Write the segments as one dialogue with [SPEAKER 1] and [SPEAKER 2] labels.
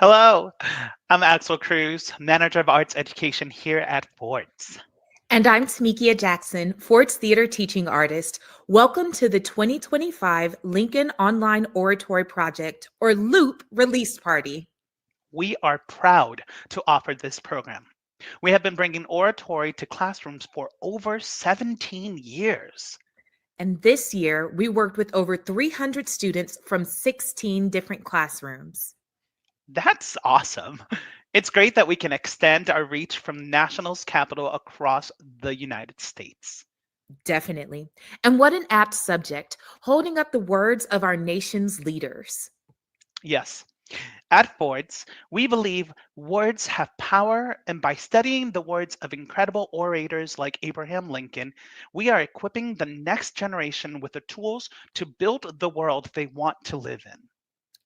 [SPEAKER 1] Hello, I'm Axel Cruz, Manager of Arts Education here at Ford's.
[SPEAKER 2] And I'm Tamikia Jackson, Ford's theater teaching artist. Welcome to the 2025 Lincoln Online Oratory Project, or LOOP, release party.
[SPEAKER 1] We are proud to offer this program. We have been bringing oratory to classrooms for over 17 years.
[SPEAKER 2] And this year, we worked with over 300 students from 16 different classrooms.
[SPEAKER 1] That's awesome. It's great that we can extend our reach from National's capital across the United States.
[SPEAKER 2] Definitely. And what an apt subject, holding up the words of our nation's leaders.
[SPEAKER 1] Yes, at Ford's, we believe words have power, and by studying the words of incredible orators like Abraham Lincoln, we are equipping the next generation with the tools to build the world they want to live in.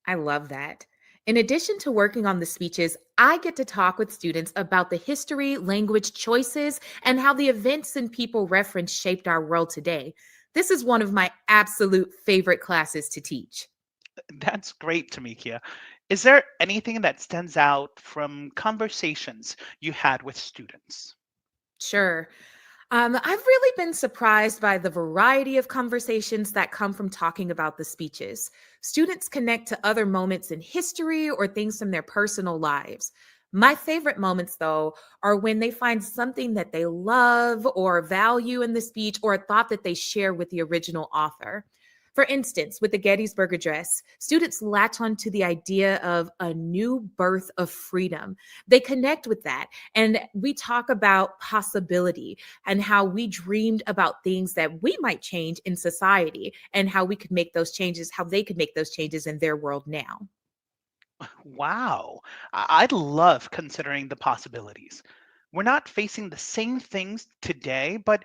[SPEAKER 2] I love that. In addition to working on the speeches, I get to talk with students about the history, language choices, and how the events and people referenced shaped our world today. This is one of my absolute favorite classes to teach.
[SPEAKER 1] That's great, Tamikia. Is there anything that stands out from conversations you had with students?
[SPEAKER 2] Sure. I've really been surprised by the variety of conversations that come from talking about the speeches. Students connect to other moments in history or things from their personal lives. My favorite moments, though, are when they find something that they love or value in the speech or a thought that they share with the original author. For instance, with the Gettysburg Address, students latch onto the idea of a new birth of freedom. They connect with that, and we talk about possibility and how we dreamed about things that we might change in society and how we could make those changes, how they could make those changes in their world now.
[SPEAKER 1] Wow, I love considering the possibilities. We're not facing the same things today, but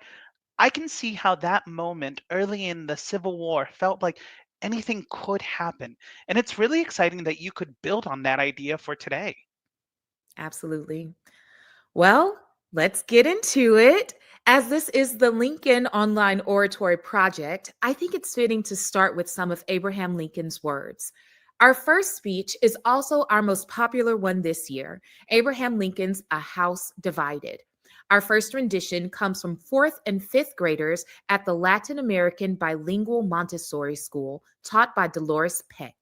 [SPEAKER 1] I can see how that moment early in the Civil War felt like anything could happen. And it's really exciting that you could build on that idea for today.
[SPEAKER 2] Absolutely. Well, let's get into it. As this is the Lincoln Online Oratory Project, I think it's fitting to start with some of Abraham Lincoln's words. Our first speech is also our most popular one this year, Abraham Lincoln's A House Divided. Our first rendition comes from fourth and fifth graders at the Latin American Bilingual Montessori School, taught by Dolores Peck.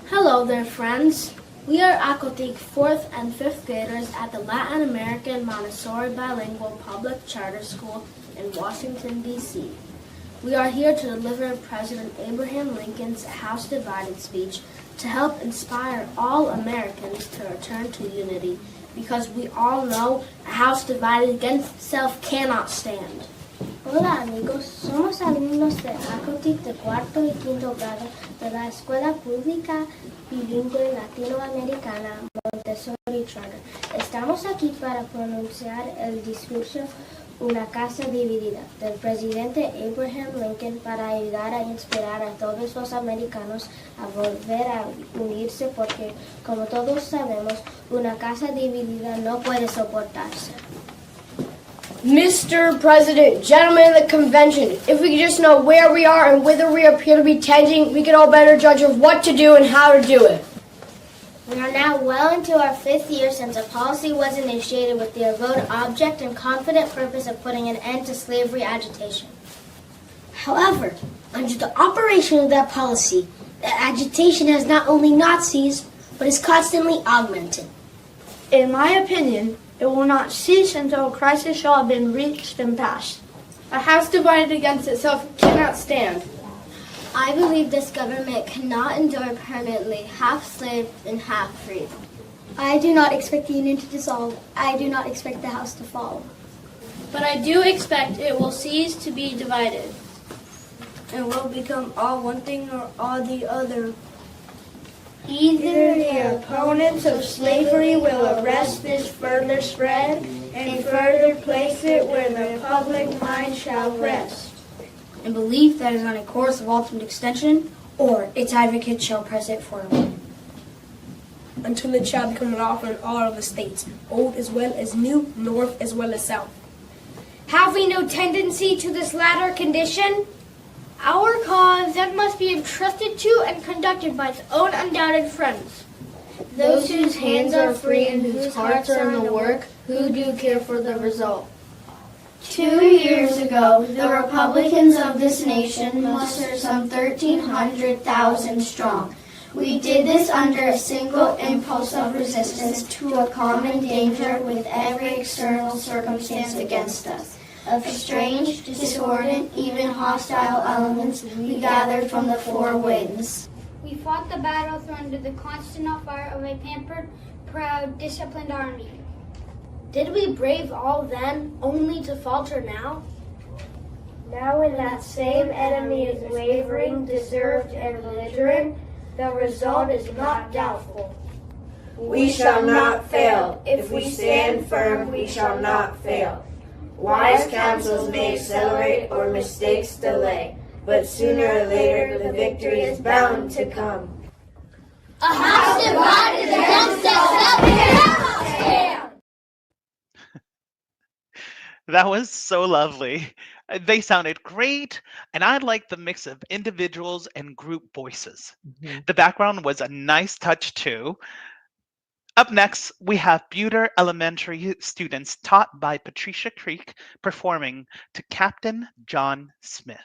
[SPEAKER 3] Hello there, friends. We are Acotic 4th and 5th graders at the Latin American Montessori Bilingual Public Charter School in Washington, D.C. We are here to deliver President Abraham Lincoln's House Divided speech to help inspire all Americans to return to unity, because we all know a house divided against itself cannot stand.
[SPEAKER 4] Hola amigos, somos alumnos de Acotic de cuarto y quinto grado de la Escuela Pública Bilingüe Latinoamericana Montessori Charter. Estamos aquí para pronunciar el discurso Una casa dividida del presidente Abraham Lincoln para ayudar a inspirar a todos los americanos a volver a unirse porque, como todos sabemos, una casa dividida no puede soportarse.
[SPEAKER 5] Mr. President, gentlemen of the convention, if we could just know where we are and whither we appear to be tending, we could all better judge of what to do and how to do it.
[SPEAKER 4] We are now well into our 5th year since a policy was initiated with the avowed object and confident purpose of putting an end to slavery agitation.
[SPEAKER 6] However, under the operation of that policy, the agitation has not only not ceased, but is constantly augmented.
[SPEAKER 7] In my opinion, it will not cease until a crisis shall have been reached and passed. A house divided against itself cannot stand.
[SPEAKER 4] I believe this government cannot endure permanently, half slave and half free.
[SPEAKER 8] I do not expect the union to dissolve. I do not expect the house to fall.
[SPEAKER 9] But I do expect it will cease to be divided, and will become all one thing or all the other.
[SPEAKER 10] Either the opponents of slavery will arrest this further spread and further place it where the public mind shall rest.
[SPEAKER 11] And belief that is on a course of ultimate extension, or its advocates shall press it forward.
[SPEAKER 12] Until it shall become law in all of the states, old as well as new, north as well as south.
[SPEAKER 13] Have we no tendency to this latter condition?
[SPEAKER 10] Our cause then must be entrusted to and conducted by its own undoubted friends.
[SPEAKER 3] Those whose hands are free and whose hearts are in the work, who do care for the result. 2 years ago, the Republicans of this nation mustered some 1,300,000 strong. We did this under a single impulse of resistance to a common danger with every external circumstance against us. Of strange, discordant, even hostile elements we gathered from the four winds.
[SPEAKER 13] We fought the battle under the constant fire of a pampered, proud, disciplined army.
[SPEAKER 3] Did we brave all then, only to falter now?
[SPEAKER 10] Now when that same enemy is wavering, deserved, and belligerent, the result is not doubtful.
[SPEAKER 14] We shall not fail. If we stand firm, we shall not fail. Wise counsels may accelerate or mistakes delay, but sooner or later the victory is bound to come.
[SPEAKER 8] A house divided against itself cannot stand.
[SPEAKER 1] That was so lovely. They sounded great, and I liked the mix of individuals and group voices. The background was a nice touch too. Up next, we have Buter Elementary students taught by Patricia Creek performing to Captain John Smith.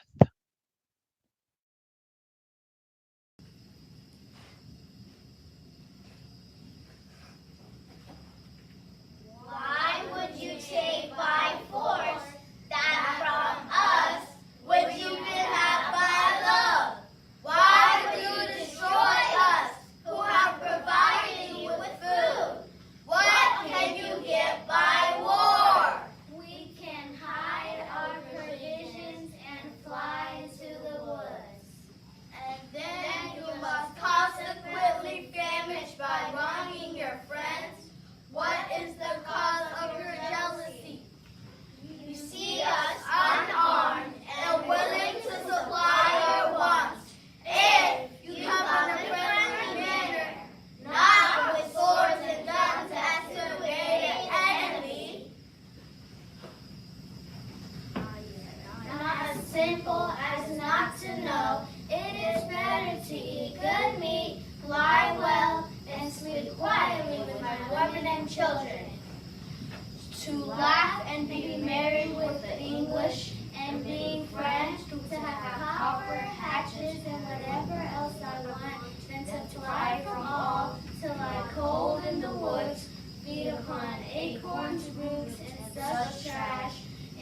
[SPEAKER 8] Why would you take by force that from us which you can have by love? Why would you destroy us who have provided you with food? What can you get by war? We can hide our provisions and fly into the woods. And then you must consequently famish by wronging your friends. What is the cause of your jealousy? You see us unarmed and willing to supply your wants. If you come in a friendly manner, not with swords and guns as to evade an enemy, not as simple as not to know, it is better to eat good meat, lie well, and sleep quietly with my women and children. To laugh and be merry with the English, and being friends, to have copper, hatchets, and whatever else I want, than to fly from all, to lie cold in the woods, feed upon acorns, roots, and such trash,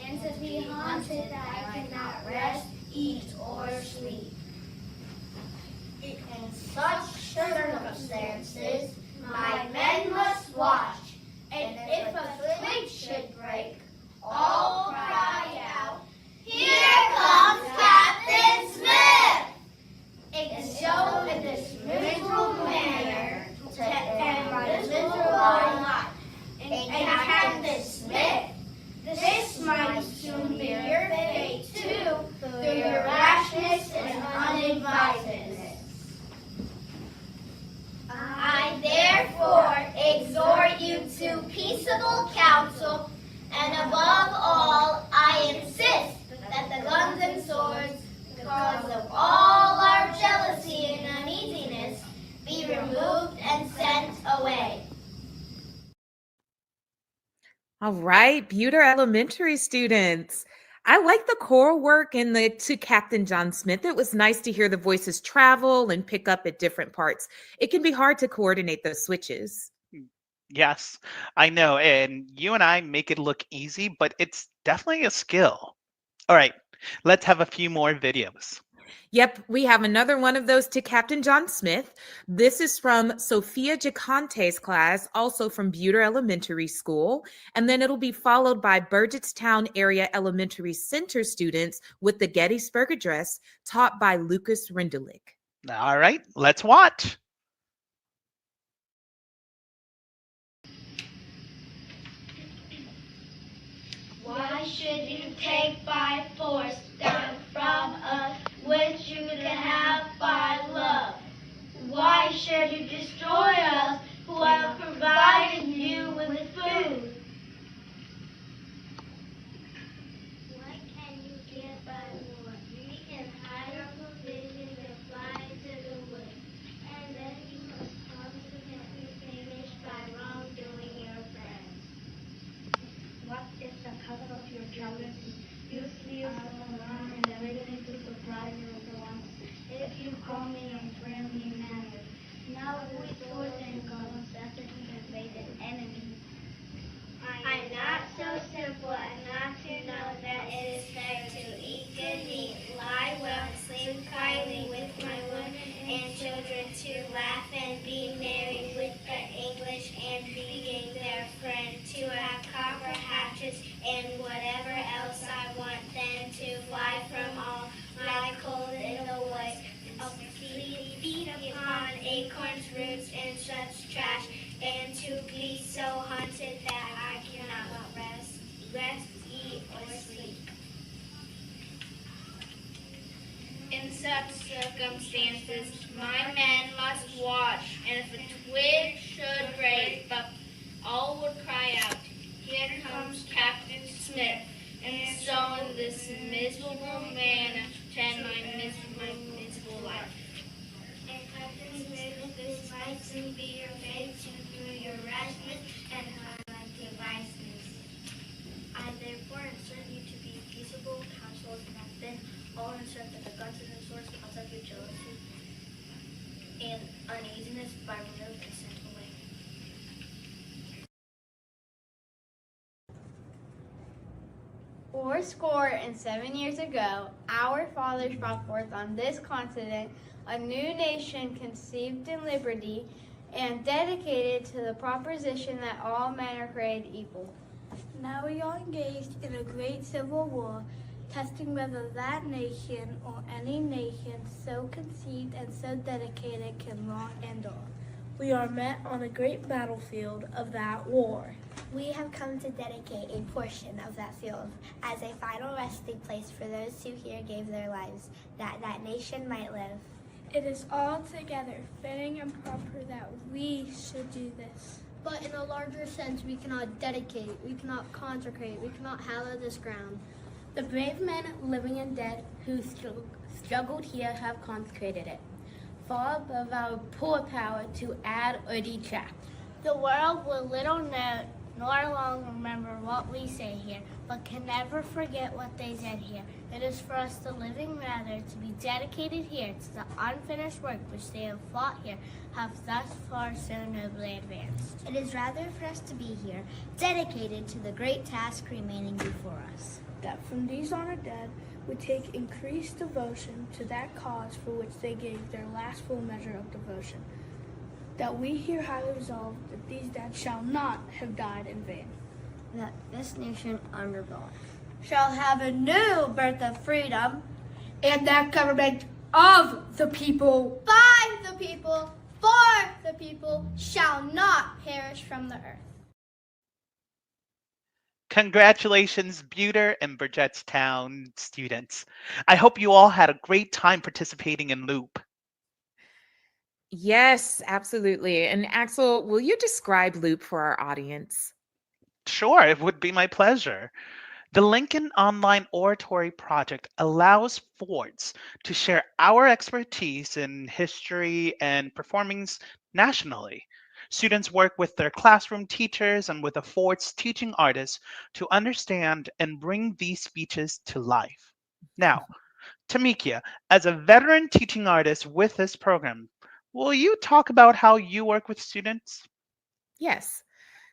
[SPEAKER 8] and to be haunted that I cannot rest, eat, or sleep. In such circumstances, my men must watch, and if a twig should break, all cry out, "Here comes Captain Smith!" And so in this miserable manner, to end my miserable life, and Captain Smith, this might soon be your fate too, through your rashness and unadvisedness. I therefore exhort you to peaceable counsel, and above all, I insist that the guns and swords, the cause of all our jealousy and uneasiness, be removed and sent away.
[SPEAKER 2] All right, Buter Elementary students. I like the choral work in the to Captain John Smith. It was nice to hear the voices travel and pick up at different parts. It can be hard to coordinate those switches.
[SPEAKER 1] Yes, I know. And you and I make it look easy, but it's definitely a skill. All right, let's have a few more videos.
[SPEAKER 2] Yep, we have another one of those to Captain John Smith. This is from Sophia Giconte's class, also from Buter Elementary School. And then it'll be followed by Burgettstown Area Elementary Center students with the Gettysburg Address, taught by Lucas Rendulic.
[SPEAKER 1] All right, let's watch.
[SPEAKER 8] Why should you take by force that from us which you can have by love? Why should you destroy us who have provided you with food? What can you get by war? We can hide
[SPEAKER 13] talk about your childhood. You feel fun and everything to surprise your little ones. If you call me in friendly manner. Now we swords and guns that invade an enemy.
[SPEAKER 8] I'm not so simple as not to know that it is fair to eat good meat, lie well, sleep quietly with my women and children, to laugh and be merry with the English and being their friend, to have copper hatchets and whatever else I want, then to fly from all my cold in the woods, feed upon acorns, roots, and such trash, and to be so haunted that I cannot rest, eat, or sleep. In such circumstances, my men must watch, and if a twig should break, but all would cry out, "Here comes Captain Smith," and so in this miserable manner tend my miserable life. And Captain Smith, this might soon be your fate, through your rashness and unlike devices. I therefore insert you to be peaceable counselors, and have been all insert that the guns and the swords cause up your jealousy and uneasiness by removed and sent away.
[SPEAKER 9] Fourscore and 7 years ago, our fathers brought forth on this continent a new nation conceived in liberty and dedicated to the proposition that all men are created equal.
[SPEAKER 13] Now we are engaged in a great civil war, testing whether that nation or any nation so conceived and so dedicated can long endure.
[SPEAKER 12] We are met on a great battlefield of that war.
[SPEAKER 4] We have come to dedicate a portion of that field as a final resting place for those who here gave their lives, that that nation might live.
[SPEAKER 13] It is altogether fitting and proper that we should do this.
[SPEAKER 3] But in a larger sense, we cannot dedicate, we cannot consecrate, we cannot hallow this ground.
[SPEAKER 13] The brave men, living and dead, who struggled here have consecrated it, far above our poor power to add or detract.
[SPEAKER 3] The world will little know nor long remember what we say here, but can never forget what they said here. It is for us, the living, rather, to be dedicated here to the unfinished work which they have fought here, have thus far so nobly advanced.
[SPEAKER 4] It is rather for us to be here, dedicated to the great task remaining before us.
[SPEAKER 12] That from these honored dead we take increased devotion to that cause for which they gave their last full measure of devotion. That we here highly resolve that these dead shall not have died in vain.
[SPEAKER 11] That this nation under God
[SPEAKER 9] Shall have a new birth of freedom, and that government of the people,
[SPEAKER 3] By the people, for the people, shall not perish from the earth.
[SPEAKER 1] Congratulations, Buter and Burgettstown students. I hope you all had a great time participating in Loop.
[SPEAKER 2] Yes, absolutely. And Axel, will you describe Loop for our audience?
[SPEAKER 1] Sure, it would be my pleasure. The Lincoln Online Oratory Project allows Fords to share our expertise in history and performings nationally. Students work with their classroom teachers and with the Ford's teaching artists to understand and bring these speeches to life. Now, Tamikia, as a veteran teaching artist with this program, will you talk about how you work with students?
[SPEAKER 2] Yes.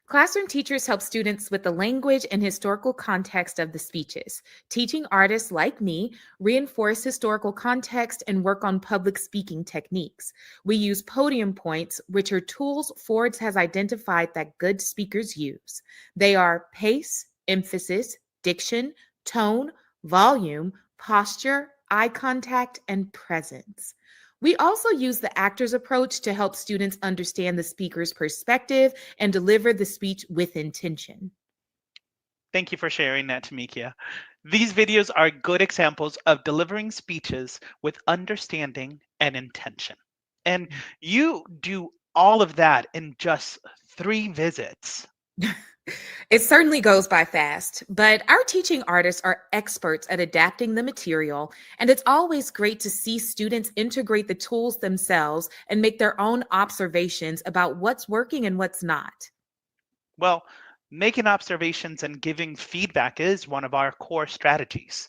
[SPEAKER 2] Classroom teachers help students with the language and historical context of the speeches. Teaching artists like me reinforce historical context and work on public speaking techniques. We use podium points, which are tools Fords has identified that good speakers use. They are pace, emphasis, diction, tone, volume, posture, eye contact, and presence. We also use the actor's approach to help students understand the speaker's perspective and deliver the speech with intention.
[SPEAKER 1] Thank you for sharing that, Tamikia. These videos are good examples of delivering speeches with understanding and intention. And you do all of that in just 3 visits.
[SPEAKER 2] It certainly goes by fast, but our teaching artists are experts at adapting the material, and it's always great to see students integrate the tools themselves and make their own observations about what's working and what's not.
[SPEAKER 1] Well, Making observations and giving feedback is one of our core strategies.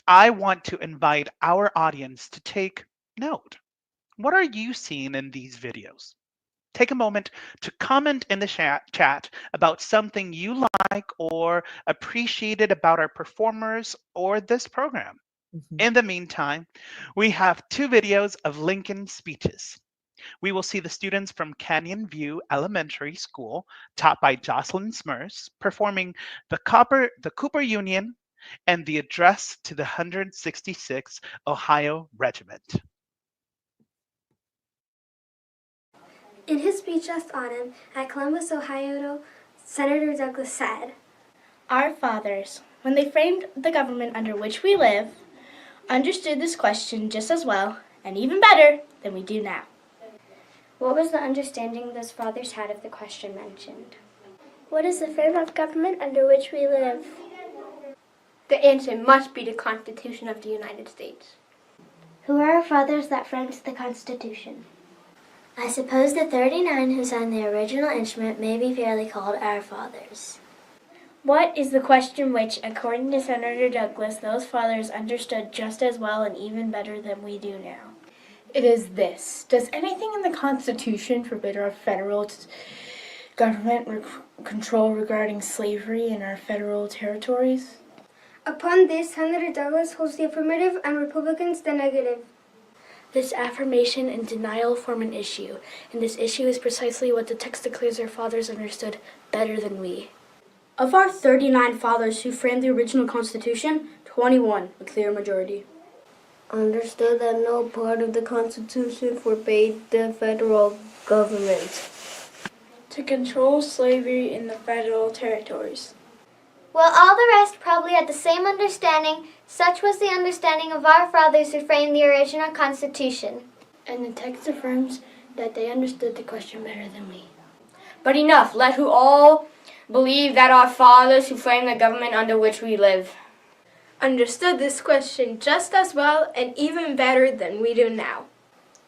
[SPEAKER 1] I want to invite our audience to take note. What are you seeing in these videos? Take a moment to comment in the chat about something you like or appreciated about our performers or this program.
[SPEAKER 2] Mhm.
[SPEAKER 1] In the meantime, we have two videos of Lincoln speeches. We will see the students from Canyon View Elementary School, taught by Jocelyn Smurs, performing the Cooper Union and the address to the 166th Ohio Regiment.
[SPEAKER 4] In his speech last autumn at Columbus, Ohio, Senator Douglas said,
[SPEAKER 10] Our fathers, when they framed the government under which we live, understood this question just as well, and even better, than we do now.
[SPEAKER 4] What was the understanding those fathers had of the question mentioned?
[SPEAKER 13] What is the frame of government under which we live?
[SPEAKER 7] The answer must be the Constitution of the United States.
[SPEAKER 13] Who are our fathers that framed the Constitution? I suppose the 39 who signed the original instrument may be fairly called our fathers.
[SPEAKER 10] What is the question which, according to Senator Douglas, those fathers understood just as well and even better than we do now?
[SPEAKER 15] It is this. Does anything in the Constitution forbid our federal government control regarding slavery in our federal territories?
[SPEAKER 4] Upon this, Senator Douglas holds the affirmative and Republicans the negative.
[SPEAKER 16] This affirmation and denial form an issue, and this issue is precisely what the text declares our fathers understood better than we.
[SPEAKER 7] Of our 39 fathers who framed the original Constitution, 21, a clear majority,
[SPEAKER 3] understood that no part of the Constitution forbade the federal government
[SPEAKER 16] to control slavery in the federal territories.
[SPEAKER 8] Well, all the rest probably had the same understanding. Such was the understanding of our fathers who framed the original Constitution.
[SPEAKER 16] And the text affirms that they understood the question better than we.
[SPEAKER 5] But enough, let who all believe that our fathers who framed the government under which we live
[SPEAKER 7] understood this question just as well and even better than we do now.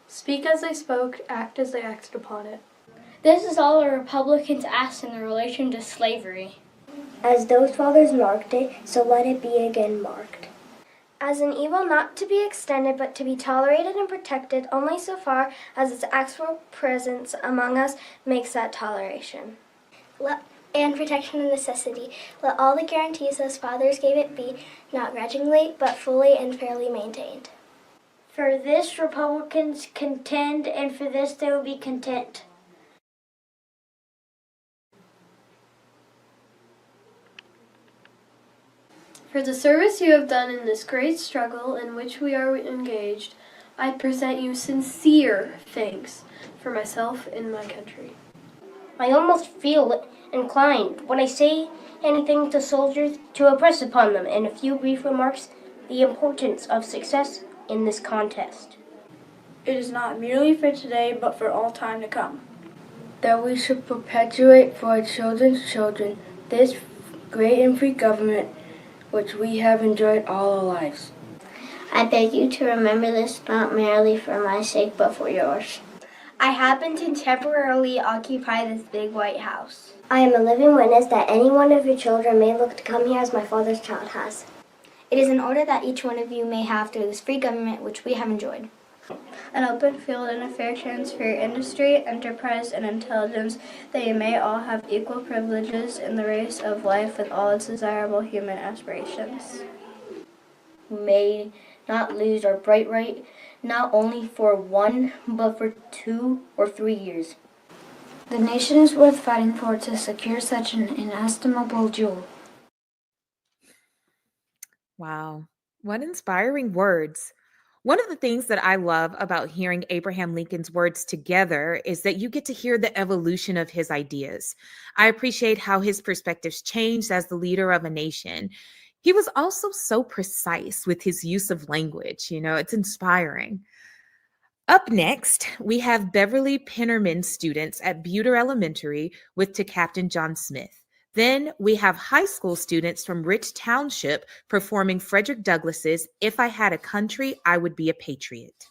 [SPEAKER 16] Speak as they spoke, act as they acted upon it.
[SPEAKER 9] This is all the Republicans ask in relation to slavery.
[SPEAKER 13] As those fathers marked it, so let it be again marked.
[SPEAKER 4] As an evil not to be extended but to be tolerated and protected only so far as its actual presence among us makes that toleration.
[SPEAKER 13] And protection and necessity. Let all the guarantees those fathers gave it be, not grudgingly, but fully and fairly maintained.
[SPEAKER 10] For this Republicans contend, and for this they will be content.
[SPEAKER 17] For the service you have done in this great struggle in which we are engaged, I present you sincere thanks for myself and my country.
[SPEAKER 6] I almost feel inclined, when I say anything to soldiers, to impress upon them in a few brief remarks the importance of success in this contest.
[SPEAKER 16] It is not merely for today, but for all time to come.
[SPEAKER 17] That we should perpetuate for our children's children this great and free government which we have enjoyed all our lives.
[SPEAKER 13] I beg you to remember this not merely for my sake, but for yours.
[SPEAKER 10] I happen to temporarily occupy this big white house.
[SPEAKER 13] I am a living witness that any one of your children may look to come here as my father's child has.
[SPEAKER 9] It is in order that each one of you may have through this free government which we have enjoyed
[SPEAKER 17] an open field and a fair chance for your industry, enterprise, and intelligence, that you may all have equal privileges in the race of life with all its desirable human aspirations.
[SPEAKER 6] We may not lose our bright right, not only for 1, but for 2 or 3 years.
[SPEAKER 9] The nation is worth fighting for to secure such an inestimable jewel.
[SPEAKER 2] Wow, what inspiring words. One of the things that I love about hearing Abraham Lincoln's words together is that you get to hear the evolution of his ideas. I appreciate how his perspectives changed as the leader of a nation. He was also so precise with his use of language. It's inspiring. Up next, we have Beverly Pennerman students at Buter Elementary with To Captain John Smith. Then we have high school students from Rich Township performing Frederick Douglass's If I Had a Country, I Would Be a Patriot.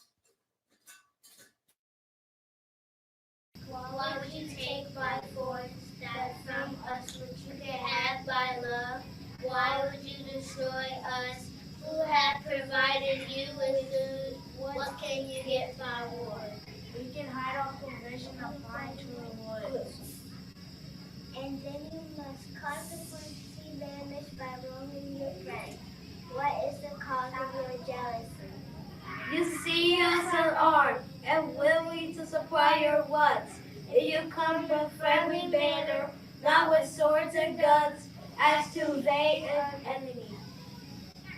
[SPEAKER 8] What would you take by force that from us would you get? have by love? Why would you destroy us who have provided you with food? What can you get by war?
[SPEAKER 13] We can hide our provision of flying to the woods. And then you must consequently vanish by roaming your friend. What is the cause of your jealousy?
[SPEAKER 8] You see us unarmed, and willing to supply your wants. If you come with friendly banner, not with swords and guns, as to invade an enemy.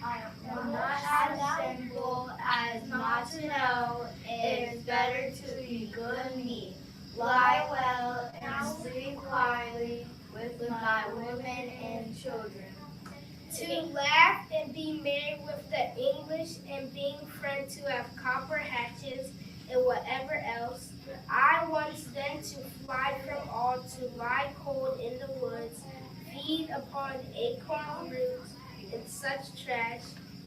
[SPEAKER 13] Not as simple as not to know. It is better to be good and meat. Lie well and sleep quietly with my women and children.
[SPEAKER 8] To laugh and be merry with the English and being friends who have copper hatchets and whatever else. I wants them to fly from all, to lie cold in the woods, feed upon acorn roots and such trash,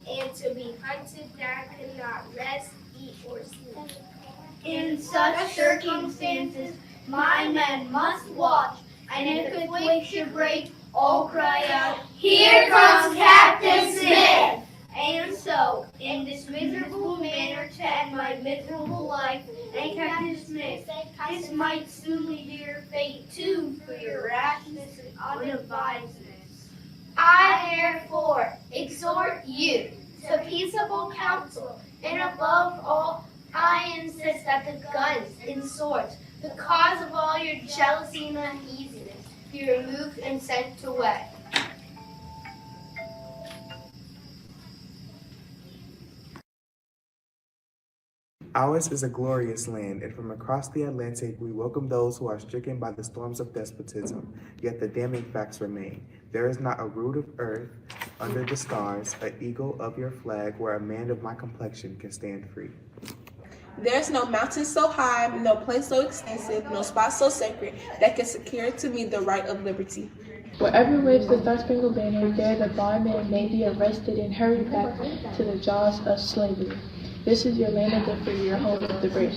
[SPEAKER 8] and to be hunted that could not rest, eat, or sleep.
[SPEAKER 13] In such circumstances, my men must watch, and if a twig should break, all cry out, "Here comes Captain Smith!" And so, in this miserable manner, to end my miserable life, and Captain Smith, this might soon lead to your fate too, for your rashness and unadvisedness. I therefore exhort you to peaceable counsel, and above all, I insist that the guns and swords, the cause of all your jealousy and uneasiness, be removed and sent away.
[SPEAKER 18] Ours is a glorious land, and from across the Atlantic we welcome those who are stricken by the storms of despotism. Yet the damning facts remain. There is not a root of earth under the stars, an eagle of your flag, where a man of my complexion can stand free.
[SPEAKER 19] There's no mountain so high, no place so extensive, no spot so sacred that can secure to me the right of liberty.
[SPEAKER 20] Wherever waves the Star-Spangled Banner, there the bondman may be arrested and hurried back to the jaws of slavery. This is your land of the free, your home of the brave.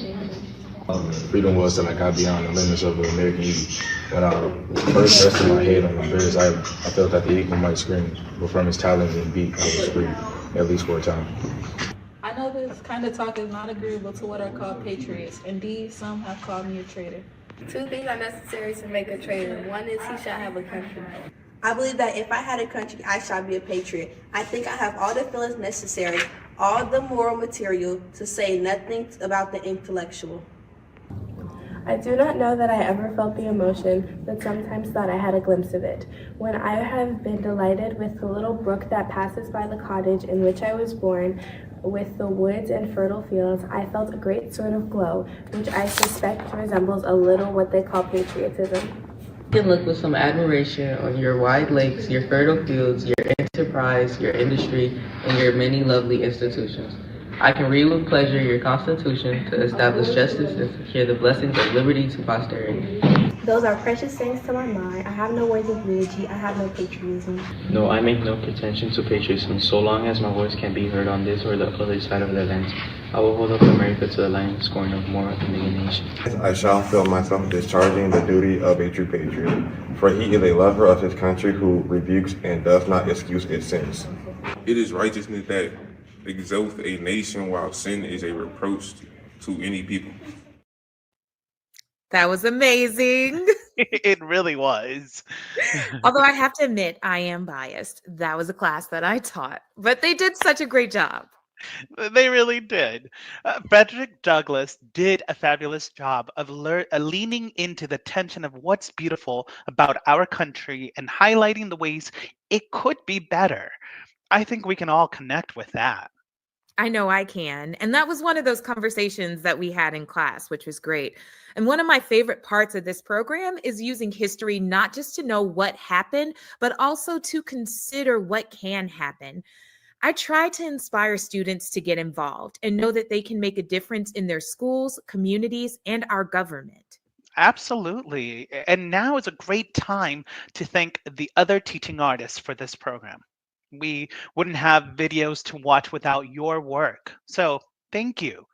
[SPEAKER 21] Freedom was till I got beyond the limits of the American Eagle. When I first rested my head on the birds, I felt that the eagle might scream, but from his talons and beak, I was free, at least for a time.
[SPEAKER 22] I know this kind of talk is not agreeable to what are called patriots. Indeed, some have called me a traitor.
[SPEAKER 23] Two things are necessary to make a traitor. One is he shall have a country.
[SPEAKER 24] I believe that if I had a country, I shall be a patriot. I think I have all the feelings necessary, all the moral material, to say nothing about the intellectual.
[SPEAKER 16] I do not know that I ever felt the emotion, but sometimes thought I had a glimpse of it. When I have been delighted with the little brook that passes by the cottage in which I was born, with the woods and fertile fields, I felt a great sort of glow, which I suspect resembles a little what they call patriotism.
[SPEAKER 25] You can look with some admiration on your wide lakes, your fertile fields, your enterprise, your industry, and your many lovely institutions. I can read with pleasure your Constitution to establish justice and secure the blessings of liberty to posterity.
[SPEAKER 16] Those are precious things to my mind. I have no words of eulogy. I have no patriotism.
[SPEAKER 26] No, I make no pretension to patriotism. So long as my voice can be heard on this or the other side of the Atlantic, I will hold up America to the line scorn of more indignation.
[SPEAKER 27] I shall feel myself discharging the duty of a true patriot, for he is a lover of his country who rebukes and does not excuse its sins.
[SPEAKER 28] It is righteousness that exalts a nation, while sin is a reproach to any people.
[SPEAKER 2] That was amazing.
[SPEAKER 1] It really was.
[SPEAKER 2] Although I have to admit, I am biased. That was a class that I taught, but they did such a great job.
[SPEAKER 1] They really did. Frederick Douglass did a fabulous job of leaning into the tension of what's beautiful about our country and highlighting the ways it could be better. I think we can all connect with that.
[SPEAKER 2] I know I can. And that was one of those conversations that we had in class, which was great. And one of my favorite parts of this program is using history not just to know what happened, but also to consider what can happen. I try to inspire students to get involved and know that they can make a difference in their schools, communities, and our government.
[SPEAKER 1] Absolutely. And now is a great time to thank the other teaching artists for this program. We wouldn't have videos to watch without your work. So Thank you.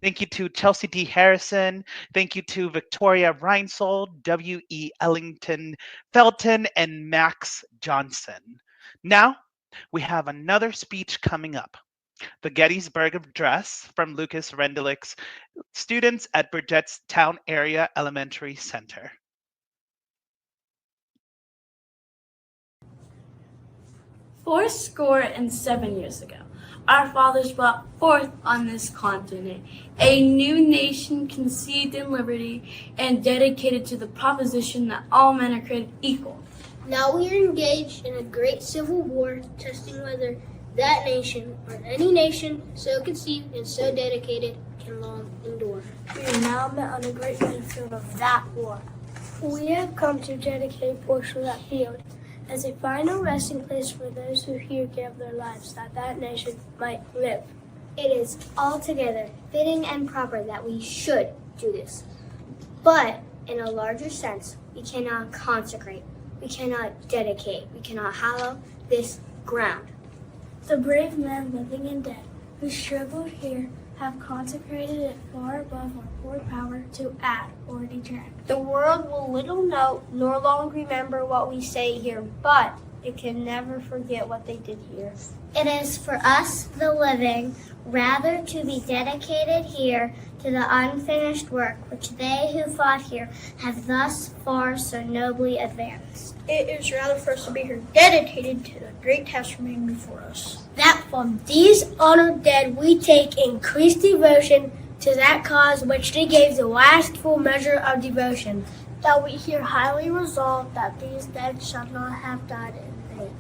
[SPEAKER 1] Thank you to Chelsea D. Harrison. Thank you to Victoria Reinsold, W.E. Ellington Felton, and Max Johnson. Now, we have another speech coming up. The Gettysburg Address from Lucas Rendelic's students at Burgett's Town Area Elementary Center.
[SPEAKER 3] Fourscore and 7 years ago, our fathers brought forth on this continent a new nation conceived in liberty and dedicated to the proposition that all men are created equal.
[SPEAKER 4] Now we are engaged in a great civil war, testing whether that nation, or any nation so conceived and so dedicated, can long endure.
[SPEAKER 10] We are now met on a great battlefield of that war. We have come to dedicate a portion of that field as a final resting place for those who here gave their lives that that nation might live.
[SPEAKER 4] It is altogether fitting and proper that we should do this. But in a larger sense, we cannot consecrate, we cannot dedicate, we cannot hallow this ground.
[SPEAKER 10] The brave men living and dead who struggled here have consecrated it far above our poor power to add or detract.
[SPEAKER 4] The world will little know nor long remember what we say here, but it can never forget what they did here. It is for us, the living, rather to be dedicated here to the unfinished work which they who fought here have thus far so nobly advanced.
[SPEAKER 10] It is rather for us to be here dedicated to the great task remaining before us.
[SPEAKER 4] That from these honored dead we take increased devotion to that cause which they gave the last full measure of devotion.
[SPEAKER 10] That we here highly resolve that these dead shall not have died in vain.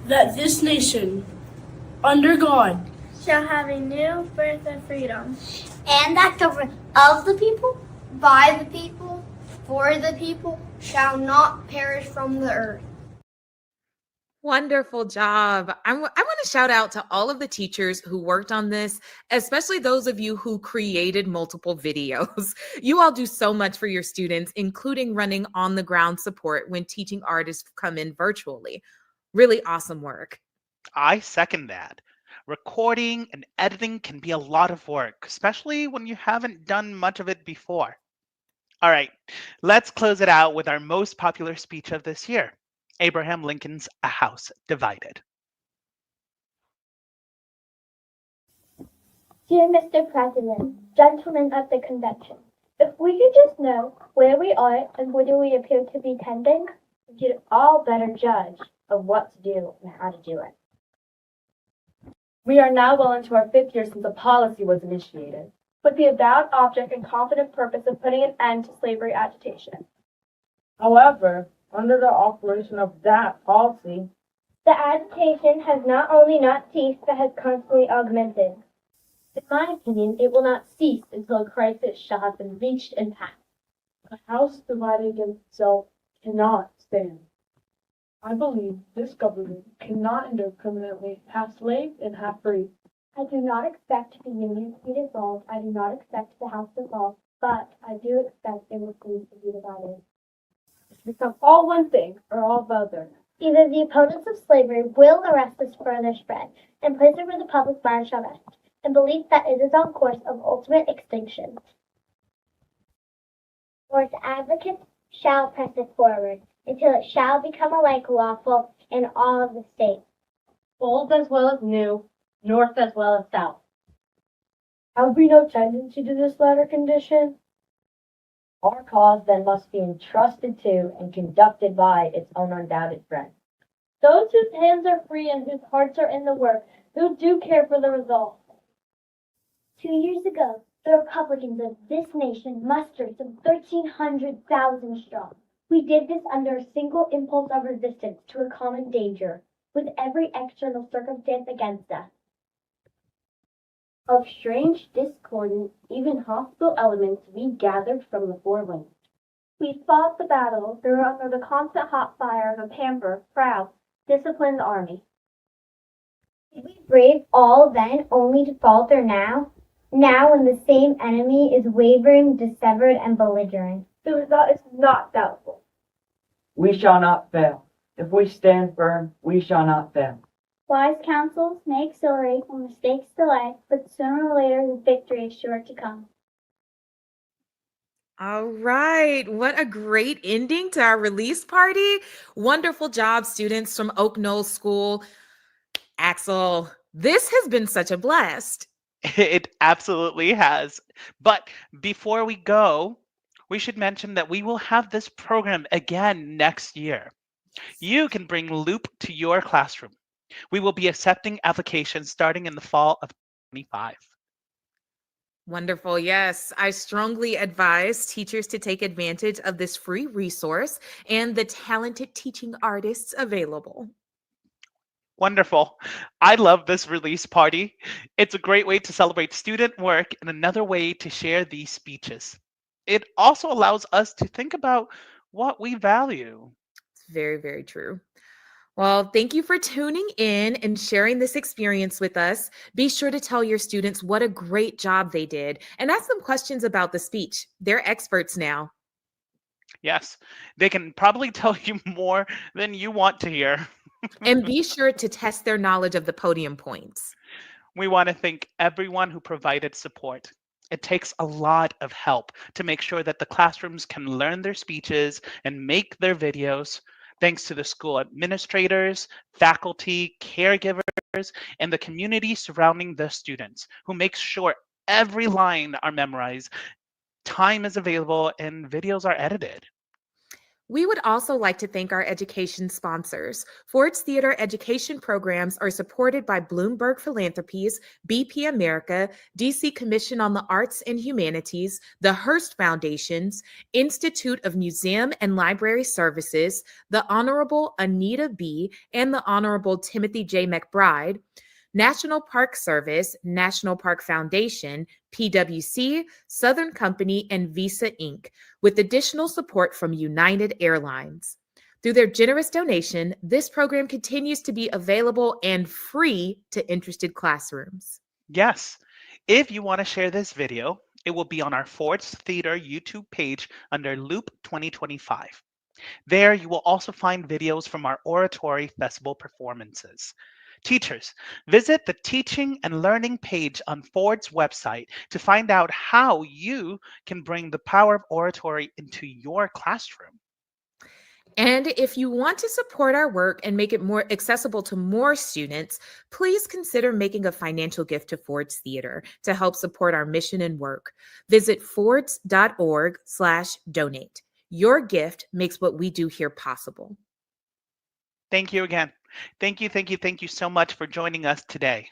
[SPEAKER 3] That this nation, under God,
[SPEAKER 10] shall have a new birth of freedom.
[SPEAKER 4] And that government of the people, by the people, for the people, shall not perish from the earth.
[SPEAKER 2] Wonderful job. I want to shout out to all of the teachers who worked on this, especially those of you who created multiple videos. You all do so much for your students, including running on the ground support when teaching artists come in virtually. Really awesome work.
[SPEAKER 1] I second that. Recording and editing can be a lot of work, especially when you haven't done much of it before. All right, let's close it out with our most popular speech of this year, Abraham Lincoln's A House Divided.
[SPEAKER 5] Dear Mr. President, gentlemen of the convention, if we could just know where we are and whither we appear to be tending, we could all better judge of what to do and how to do it.
[SPEAKER 7] We are now well into our 5th year since a policy was initiated, with the avowed object and confident purpose of putting an end to slavery agitation.
[SPEAKER 11] However, under the operation of that policy,
[SPEAKER 5] the agitation has not only not ceased, but has constantly augmented. In my opinion, it will not cease until a crisis shall have been reached and passed.
[SPEAKER 11] a house divided against itself cannot stand. I believe this government cannot endure permanently half slave and half free.
[SPEAKER 5] I do not expect the Union to be dissolved. I do not expect the House dissolved, but I do expect it will soon to be divided.
[SPEAKER 11] To become all one thing or all the other.
[SPEAKER 5] Either the opponents of slavery will arrest this further spread, and place it where the public mind shall rest, and believe that it is on course of ultimate extinction. Or its advocates shall press it forward, until it shall become alike lawful in all of the states.
[SPEAKER 12] Old as well as new, north as well as south.
[SPEAKER 11] Have we no tendency to this latter condition?
[SPEAKER 12] Our cause then must be entrusted to and conducted by its own undoubted friends.
[SPEAKER 5] Those whose hands are free and whose hearts are in the work, who do care for the result. 2 years ago, the Republicans of this nation mustered some 1,300,000 strong. We did this under a single impulse of resistance to a common danger, with every external circumstance against us.
[SPEAKER 12] Of strange, discordant, even hostile elements we gathered from the four winds.
[SPEAKER 5] We fought the battle through under the constant hot fire of a pampered, proud, disciplined army. Did we brave all then only to falter now? Now when the same enemy is wavering, dissevered, and belligerent.
[SPEAKER 11] The result is not doubtful.
[SPEAKER 14] We shall not fail. If we stand firm, we shall not fail.
[SPEAKER 5] Wise counsels may accelerate and mistakes delay, but sooner or later the victory is sure to come.
[SPEAKER 2] All right. What a great ending to our release party. Wonderful job, students from Oak Knoll School. Axel, this has been such a blast.
[SPEAKER 1] It absolutely has. But before we go, we should mention that we will have this program again next year. You can bring Loop to your classroom. We will be accepting applications starting in the fall of 2025.
[SPEAKER 2] Wonderful. Yes, I strongly advise teachers to take advantage of this free resource and the talented teaching artists available.
[SPEAKER 1] Wonderful. I love this release party. It's a great way to celebrate student work and another way to share these speeches. It also allows us to think about what we value.
[SPEAKER 2] It's very, very true. Well, thank you for tuning in and sharing this experience with us. Be sure to tell your students what a great job they did and ask them questions about the speech. They're experts now.
[SPEAKER 1] Yes, they can probably tell you more than you want to hear.
[SPEAKER 2] And be sure to test their knowledge of the podium points.
[SPEAKER 1] We want to thank everyone who provided support. It takes a lot of help to make sure that the classrooms can learn their speeches and make their videos. Thanks to the school administrators, faculty, caregivers, and the community surrounding the students who make sure every line are memorized, time is available, and videos are edited.
[SPEAKER 2] We would also like to thank our education sponsors. Ford's Theater education programs are supported by Bloomberg Philanthropies, BP America, DC Commission on the Arts and Humanities, the Hearst Foundations, Institute of Museum and Library Services, the Honorable Anita B., and the Honorable Timothy J. McBride, National Park Service, National Park Foundation, PwC, Southern Company, and Visa Inc., with additional support from United Airlines. Through their generous donation, this program continues to be available and free to interested classrooms.
[SPEAKER 1] Yes, if you want to share this video, it will be on our Ford's Theater YouTube page under Loop 2025. There, you will also find videos from our Oratory Festival performances. Teachers, visit the Teaching and Learning page on Ford's website to find out how you can bring the power of oratory into your classroom.
[SPEAKER 2] And if you want to support our work and make it more accessible to more students, please consider making a financial gift to Ford's Theater to help support our mission and work. Visit fords.org/donate. Your gift makes what we do here possible.
[SPEAKER 1] Thank you again. Thank you so much for joining us today.